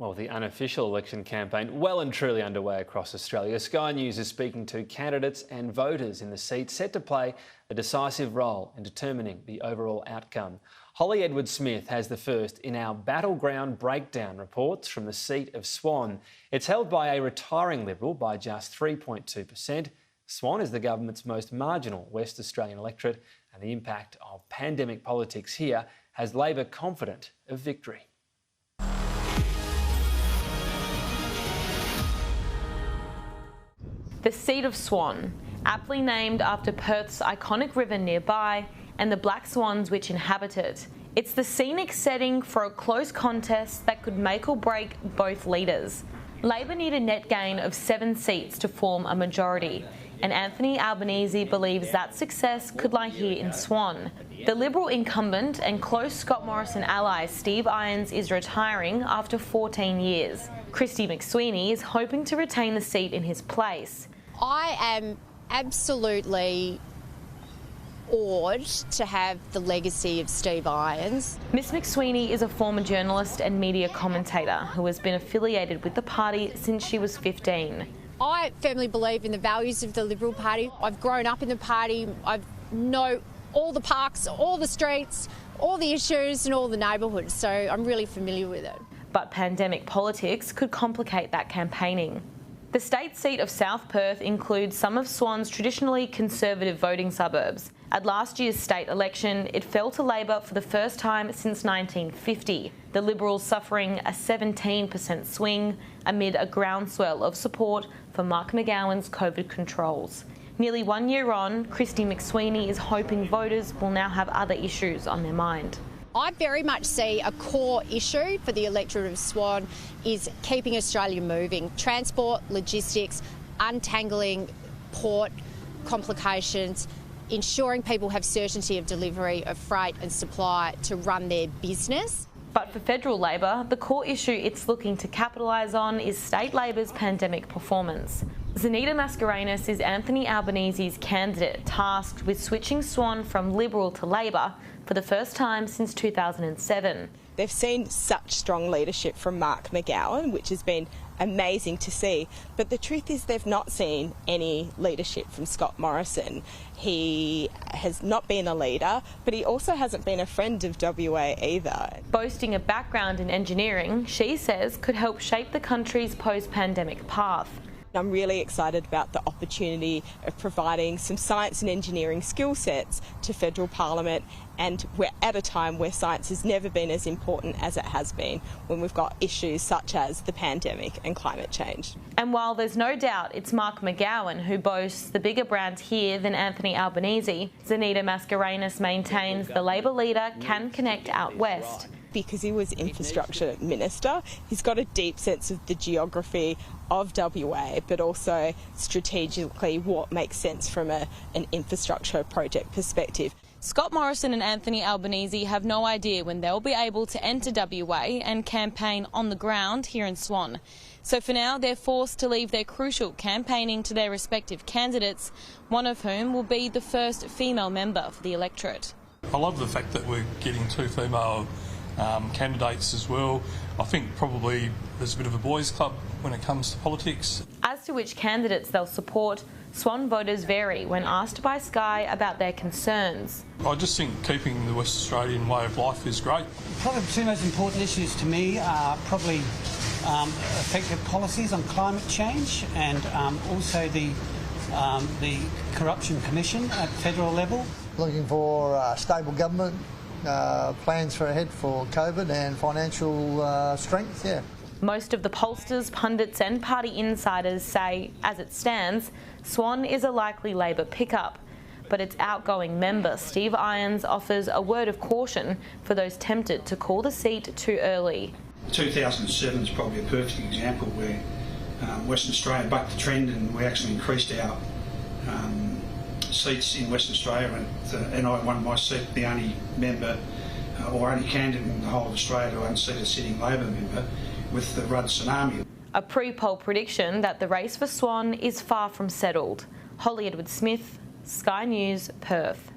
Well, the unofficial election campaign well and truly underway across Australia. Sky News is speaking to candidates and voters in the seat set to play a decisive role in determining the overall outcome. Holly Edwards-Smith has the first in our battleground breakdown reports from the seat of Swan. It's held by a retiring Liberal by just 3.2%. Swan is the government's most marginal West Australian electorate, and the impact of pandemic politics here has Labor confident of victory. The seat of Swan, aptly named after Perth's iconic river nearby and the black swans which inhabit it. It's the scenic setting for a close contest that could make or break both leaders. Labor need a net gain of 7 seats to form a majority, and Anthony Albanese believes that success could lie here in Swan. The Liberal incumbent and close Scott Morrison ally Steve Irons is retiring after 14 years. Kristy McSweeney is hoping to retain the seat in his place. I am absolutely awed to have the legacy of Steve Irons. Miss McSweeney is a former journalist and media commentator who has been affiliated with the party since she was 15. I firmly believe in the values of the Liberal Party. I've grown up in the party. I know all the parks, all the streets, all the issues and all the neighbourhoods, so I'm really familiar with it. But pandemic politics could complicate that campaigning. The state seat of South Perth includes some of Swan's traditionally conservative voting suburbs. At last year's state election, it fell to Labor for the first time since 1950, the Liberals suffering a 17% swing amid a groundswell of support for Mark McGowan's COVID controls. Nearly 1 year on, Kristy McSweeney is hoping voters will now have other issues on their mind. I very much see a core issue for the electorate of Swan is keeping Australia moving. Transport, logistics, untangling port complications, ensuring people have certainty of delivery of freight and supply to run their business. But for federal Labor, the core issue it's looking to capitalise on is state Labor's pandemic performance. Zaneta Mascarenhas is Anthony Albanese's candidate tasked with switching Swan from Liberal to Labor for the first time since 2007. They've seen such strong leadership from Mark McGowan, which has been amazing to see. But the truth is they've not seen any leadership from Scott Morrison. He has not been a leader, but he also hasn't been a friend of WA either. Boasting a background in engineering, she says could help shape the country's post-pandemic path. I'm really excited about the opportunity of providing some science and engineering skill sets to federal parliament, and we're at a time where science has never been as important as it has been when we've got issues such as the pandemic and climate change. And while there's no doubt it's Mark McGowan who boasts the bigger brand here than Anthony Albanese, Zaneta Mascarenhas maintains the Labor leader can connect out west. Because he was infrastructure minister, he's got a deep sense of the geography of WA, but also strategically what makes sense from an infrastructure project perspective. Scott Morrison and Anthony Albanese have no idea when they'll be able to enter WA and campaign on the ground here in Swan. So for now, they're forced to leave their crucial campaigning to their respective candidates, one of whom will be the first female member for the electorate. I love the fact that we're getting 2 female candidates as well. I think probably there's a bit of a boys' club when it comes to politics. As to which candidates they'll support, Swan voters vary when asked by Sky about their concerns. I just think keeping the West Australian way of life is great. Probably the 2 most important issues to me are probably effective policies on climate change and also the Corruption Commission at federal level. Looking for stable government, plans for ahead for COVID and financial strength, yeah. Most of the pollsters, pundits and party insiders say, as it stands, Swan is a likely Labor pickup. But its outgoing member, Steve Irons, offers a word of caution for those tempted to call the seat too early. 2007 is probably a perfect example where Western Australia bucked the trend and we actually increased our seats in Western Australia, and I won my seat, the only member or only candidate in the whole of Australia to unseat a sitting Labor member with the Rudd tsunami. A pre-poll prediction that the race for Swan is far from settled. Holly Edwards-Smith, Sky News, Perth.